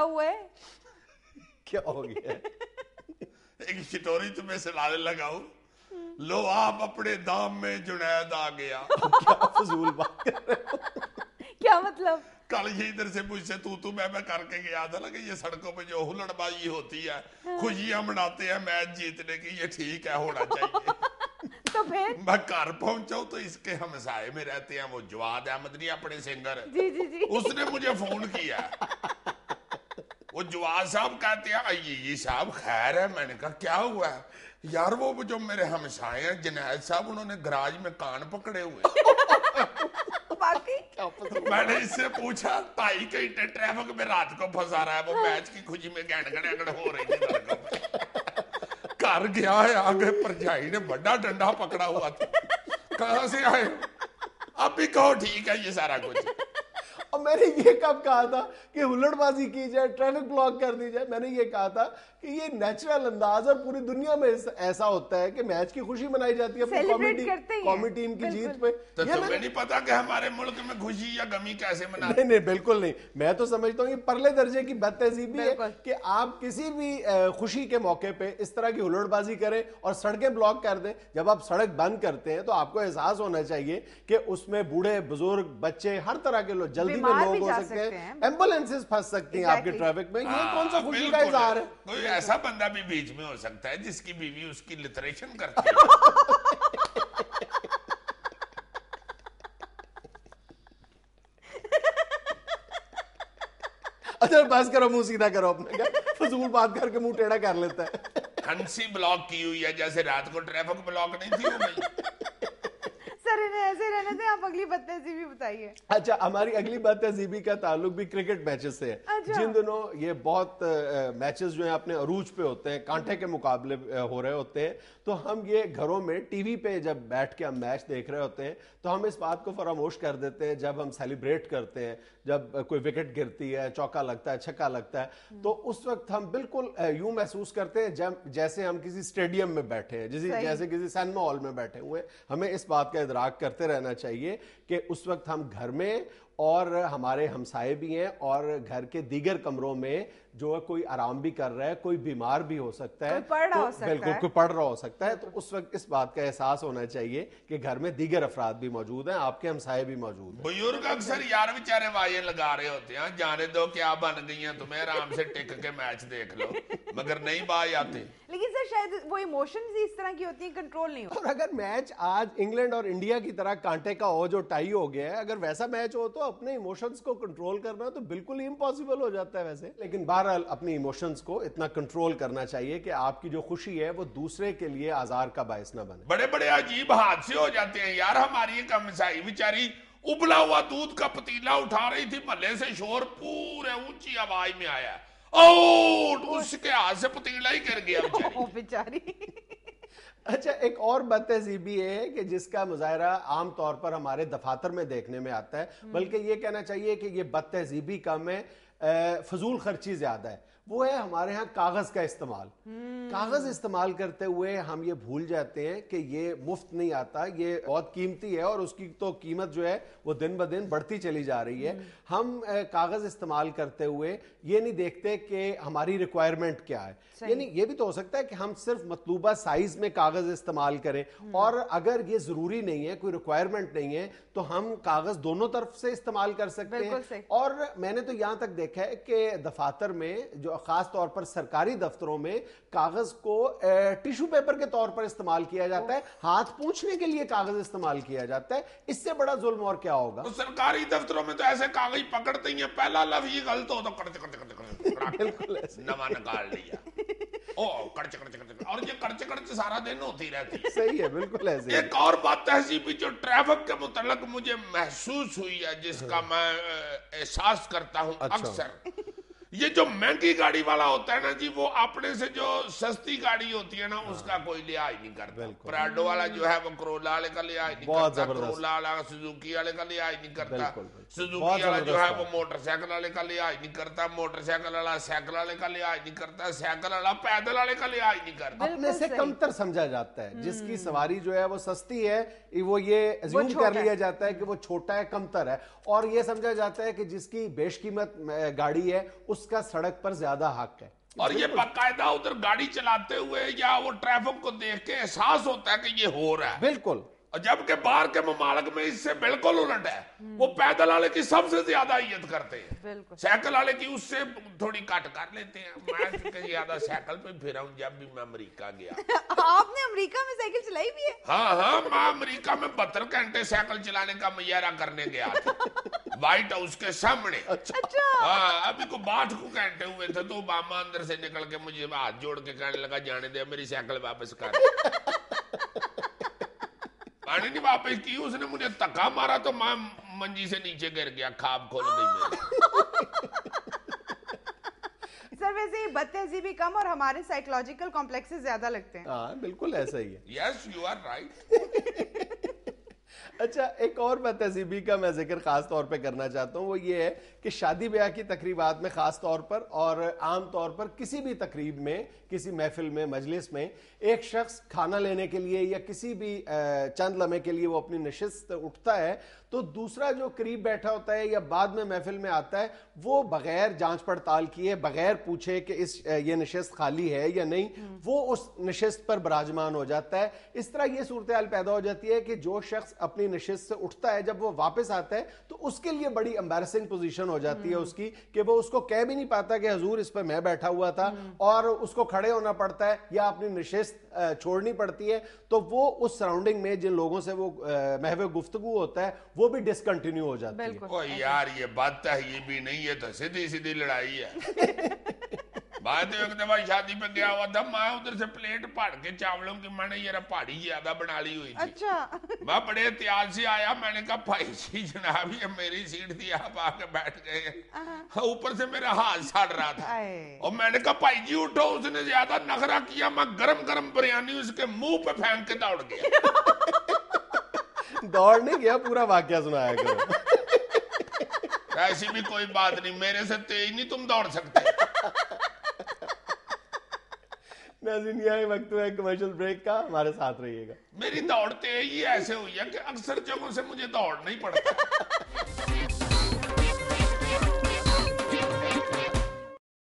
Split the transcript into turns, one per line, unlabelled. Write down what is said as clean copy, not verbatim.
ہوا ہے؟
کیا ہو گیا؟
ایک سٹوری تمہیں سنانے لگا ہوں. لو آپ اپنے دام میں جنید آ گیا.
کیا فضول بات کر رہے ہو؟
کیا مطلب؟
کل یہ ادھر سے مجھ سے تو میں کر کے گیا تھا نا کہ یہ سڑکوں پہ جو ہلڑ بازی ہوتی ہے, خوشیاں مناتے ہیں میچ جیتنے کی, یہ ٹھیک ہے, ہونا چاہیے.
تو پھر
میں گھر پہنچا ہوں تو اس کے ہمسائے میں رہتے ہیں وہ جواد احمد نہیں اپنے سنگر,
جی جی جی,
اس نے مجھے فون کیا. وہ جواد صاحب کہتے ہیں یہ صاحب خیر ہے. میں نے کہا کیا ہوا ہے؟ یار وہ جو میرے ہمسائے ہیں جنید صاحب, انہوں نے گراج میں کان پکڑے ہوئے. میں نے اس سے پوچھا 2.5 گھنٹے ٹریفک میں رات کو پھنسا رہا ہے, وہ میچ کی خوشی میں گڑ ہو رہی تھی سڑکوں پہ. گھر گیا ہے, آگے پرجائی نے بڑا ڈنڈا پکڑا ہوا تھا. کہاں سے آئے؟ اب بھی کہو ٹھیک ہے یہ سارا کچھ.
اور میں نے یہ کب کہا تھا کہ ہلڑ بازی کی جائے, ٹریفک بلاک کر دی جائے؟ میں نے یہ کہا تھا کہ یہ نیچرل انداز, اور پوری دنیا میں ایسا ہوتا ہے کہ میچ کی خوشی منائی جاتی ہے قومی ٹیم کی جیت پہ.
تو تمہیں نہیں پتا کہ ہمارے ملک میں خوشی یا غمی کیسے مناتے؟
نہیں بالکل نہیں. میں تو سمجھتا ہوں یہ پرلے درجے کی بد تہذیبی ہے کہ آپ کسی بھی خوشی کے موقع پہ اس طرح کی ہلڑ بازی کریں اور سڑکیں بلاک کر دیں. جب آپ سڑک بند کرتے ہیں تو آپ کو احساس ہونا چاہیے کہ اس میں بوڑھے بزرگ بچے ہر طرح کے لوگ, جلدی میں لوگ ہو سکتے ہیں, ایمبولینسز پھنس سکتی ہیں آپ کے ٹریفک میں. یہ کون سا خوشی کا اظہار ہے؟
کوئی ایسا بندہ بھی بیچ میں ہو سکتا ہے جس کی بیوی اس کی لٹریشن کرتی ہے.
اچھا بس کرو, منہ سیدھا کرو اپنا, فضول بات کر کے منہ ٹیڑھا کر لیتا ہے.
ہنسی بلاک کی ہوئی ہے جیسے رات کو ٹریفک بلاک نہیں تھی ہو گئی.
سر انہیں ایسے رہنے دیں, آپ اگلی بد تہذیبی بتائیے.
اچھا, ہماری اگلی بد تہذیبی کا تعلق بھی کرکٹ میچز سے ہے. جن دنوں یہ بہت میچز جو ہیں اپنے عروج پہ ہوتے ہیں, کانٹے کے مقابلے ہو رہے ہوتے ہیں, تو ہم یہ گھروں میں ٹی وی پہ جب بیٹھ کے ہم میچ دیکھ رہے ہوتے ہیں تو ہم اس بات کو فراموش کر دیتے ہیں جب ہم سیلیبریٹ کرتے ہیں, جب کوئی وکٹ گرتی ہے, چوکا لگتا ہے, چھکا لگتا ہے, تو اس وقت ہم بالکل یوں محسوس کرتے ہیں جیسے ہم کسی اسٹیڈیم میں بیٹھے ہیں, جیسے کسی سینما ہال میں بیٹھے ہوئے. ہمیں اس بات کا ادراک کرتے رہنا چاہیے کہ اس وقت ہم گھر میں, اور ہمارے ہمسائے بھی ہیں, اور گھر کے دیگر کمروں میں جو ہے کوئی آرام بھی کر رہا ہے, کوئی بیمار بھی ہو سکتا ہے, بالکل کوئی پڑھ رہا ہو سکتا ہے. تو اس وقت اس بات کا احساس ہونا چاہیے کہ گھر میں دیگر افراد بھی موجود ہیں, آپ کے ہمسائے بھی موجود ہیں.
بزرگ اکثر یار بیچارے وائیں لگا رہے ہوتے ہیں, جانے دو کیا بن گئی ہیں تمہیں, آرام سے ٹک کے میچ دیکھ لو, مگر نہیں بائی آتے.
لیکن سر شاید وہ ایموشنز اس طرح کی ہوتی ہیں, کنٹرول نہیں ہوتا.
اور اگر میچ آج انگلینڈ اور انڈیا کی طرح کانٹے کا ہو جو ٹائی ہو گیا ہے, اگر ویسا میچ ہو تو اپنے ایموشنز کو کنٹرول کرنا تو بالکل ہی امپاسبل ہو جاتا ہے ویسے. لیکن بہرحال اپنی ایموشنز کو اتنا کنٹرول کرنا چاہیے کہ آپ کی جو خوشی ہے وہ دوسرے کے لیے آزار کا باعث نہ بنے.
بڑے بڑے عجیب حادثے ہو جاتے ہیں یار. ہماری ایک ہمسائی بیچاری ابلا ہوا دودھ کا پتیلا اٹھا رہی تھی, محلے سے شور پورے اونچی آواز میں آیا, اس کے ہاتھ سے پتیلا ہی گر گیا
بیچاری.
اچھا, ایک اور بد تہذیبی ہے کہ جس کا مظاہرہ عام طور پر ہمارے دفاتر میں دیکھنے میں آتا ہے, بلکہ یہ کہنا چاہیے کہ یہ بد تہذیبی کم ہے, فضول خرچی زیادہ ہے. وہ ہے ہمارے ہاں کاغذ کا استعمال. کاغذ استعمال کرتے ہوئے ہم یہ بھول جاتے ہیں کہ یہ مفت نہیں آتا, یہ بہت قیمتی ہے, اور اس کی تو قیمت جو ہے وہ دن بدن بڑھتی چلی جا رہی ہے. ہم کاغذ استعمال کرتے ہوئے یہ نہیں دیکھتے کہ ہماری ریکوائرمنٹ کیا ہے. یعنی یہ بھی تو ہو سکتا ہے کہ ہم صرف مطلوبہ سائز میں کاغذ استعمال کریں, اور اگر یہ ضروری نہیں ہے, کوئی ریکوائرمنٹ نہیں ہے, تو ہم کاغذ دونوں طرف سے استعمال کر سکتے ہیں. اور میں نے تو یہاں تک دیکھا ہے کہ دفاتر میں, جو خاص طور پر سرکاری دفتروں میں, کاغذ کو ٹیشو پیپر کے طور پر استعمال کیا جاتا ہے, ہاتھ پوچھنے کے لیے کاغذ استعمال کیا جاتا ہے. اس سے بڑا ظلم اور کیا ہوگا؟
تو سرکاری دفتروں میں تو ایسے کاغذ پکڑتے ہیں, پہلا لفظ یہ غلط ہو تو
بالکل ایسے
نواں نکال لیا, اور یہ کرچ سارا دن ہوتی رہتی.
صحیح ہے, بالکل ایسے.
ایک اور بات تہذیبی جو ٹریفک کے متعلق مجھے محسوس ہوئی ہے, جس کا میں احساس کرتا ہوں اکثر, یہ جو مہنگی گاڑی والا ہوتا ہے نا جی, وہ اپنے سے جو سستی گاڑی ہوتی ہے نا اس کا کوئی لحاظ نہیں کرتا. پراڈو والا جو ہے وہ کرولا والے کا لحاظ نہیں کرتا, کرولا والا سوزوکی والے کا لحاظ نہیں کرتا, سوزوکی والا جو ہے وہ موٹر سائیکل والے کا لحاظ نہیں کرتا, موٹر سائیکل والا سائیکل والے کا لحاظ نہیں کرتا, سائیکل والا پیدل والے کا لحاظ نہیں کرتا.
اپنے سے کمتر سمجھا جاتا ہے. جس کی سواری جو ہے وہ سستی ہے, وہ یہ ایزیوم کر لیا جاتا ہے کہ وہ چھوٹا ہے, کمتر ہے, اور یہ سمجھا جاتا ہے کہ جس کی بیش قیمت گاڑی ہے اس اس کا سڑک پر زیادہ حق ہے.
اور یہ باقاعدہ ادھر گاڑی چلاتے ہوئے یا وہ ٹریفک کو دیکھ کے احساس ہوتا ہے کہ یہ ہو رہا ہے.
بالکل.
اور جبکہ باہر کے ممالک میں اس سے بالکل الٹ ہے. وہ پیدل والے کی سب سے زیادہ عزت کرتے ہیں, سائیکل والے کی اس سے تھوڑی کٹ کر لیتے ہیں. میں زیادہ سائیکل پہ پھرا ہوں جب بھی میں امریکہ گیا.
آپ نے امریکہ میں سائیکل چلائی بھی ہے؟
ہاں میں امریکہ میں 72 گھنٹے سائیکل چلانے کا مظاہرہ کرنے گیا تھا وائٹ ہاؤس کے سامنے. ہاں ابھی کو 62 گھنٹے ہوئے تھے تو اوباما اندر سے نکل کے مجھے ہاتھ جوڑ کے کہنے لگا جانے دے میری سائیکل واپس کر. پانی نہیں واپس کی, اس نے مجھے تکا مارا تو میں منجی سے نیچے گر گیا, خواب کھول گئی میری.
سر ویسے یہ بد تہذیبی کم اور ہمارے سائیکولوجیکل کمپلیکسز زیادہ لگتے ہیں.
ہاں بالکل ایسا ہی ہے.
Yes you are right.
اچھا ایک اور بد تہذیبی کا میں ذکر خاص طور پہ کرنا چاہتا ہوں, وہ یہ ہے کہ شادی بیاہ کی تقریبات میں خاص طور پر اور عام طور پر کسی بھی تقریب میں, کسی محفل میں, مجلس میں ایک شخص کھانا لینے کے لیے یا کسی بھی چند لمحے کے لیے وہ اپنی نشست اٹھتا ہے تو دوسرا جو قریب بیٹھا ہوتا ہے یا بعد میں محفل میں آتا ہے وہ بغیر جانچ پڑتال کیے, بغیر پوچھے کہ یہ نشست خالی ہے یا نہیں, وہ اس نشست پر براجمان ہو جاتا ہے. اس طرح یہ صورتحال پیدا ہو جاتی ہے کہ جو شخص اپنی نشست سے اٹھتا ہے جب وہ واپس آتا ہے تو اس کے لیے بڑی امبیرسنگ پوزیشن ہو جاتی ہے اس کی کہ وہ اس کو کہہ بھی نہیں پاتا کہ حضور اس پہ میں بیٹھا ہوا تھا, اور اس کو کھڑے ہونا پڑتا ہے یا اپنی نشست چھوڑنی پڑتی ہے. تو وہ اس سراؤنڈنگ میں جن لوگوں سے وہ محو گفتگو ہوتا ہے وہ بھی ڈسکنٹینیو ہو جاتی ہے.
او یار یہ بات ہے, یہ بھی نہیں, یہ تو سیدھی لڑائی ہے. بات ایک دفعہ شادی پہ گیا ہوا تھا, میں ادھر سے پلیٹ پھاڑ کے چاولوں کی میں نے یہ پہاڑی زیادہ بنا لی ہوئی تھی.
اچھا
میں بڑے احتیاط سے آیا, میں نے کہا بھائی جی جناب یہ میری سیٹ تھی, آپ آ کے بیٹھ گئے. اوپر سے میرا ہاتھ سڑ رہا تھا اور میں نے کہا بھائی جی اٹھو. اس نے زیادہ نخرہ کیا, میں گرم بریانی اس کے منہ پہ پھینک کے دوڑ گیا.
دوڑ نہیں گیا, پورا واقعہ سنایا کرو.
ایسی بھی کوئی بات نہیں, میرے سے تیز نہیں تم دوڑ سکتے.
ناظرین یہ وقت ہے کمرشل بریک کا, ہمارے ساتھ رہیے گا.
میری دوڑتے ہی ایسے ہوئی ہے کہ اکثر جگہوں سے مجھے دوڑنا ہی پڑتا ہے.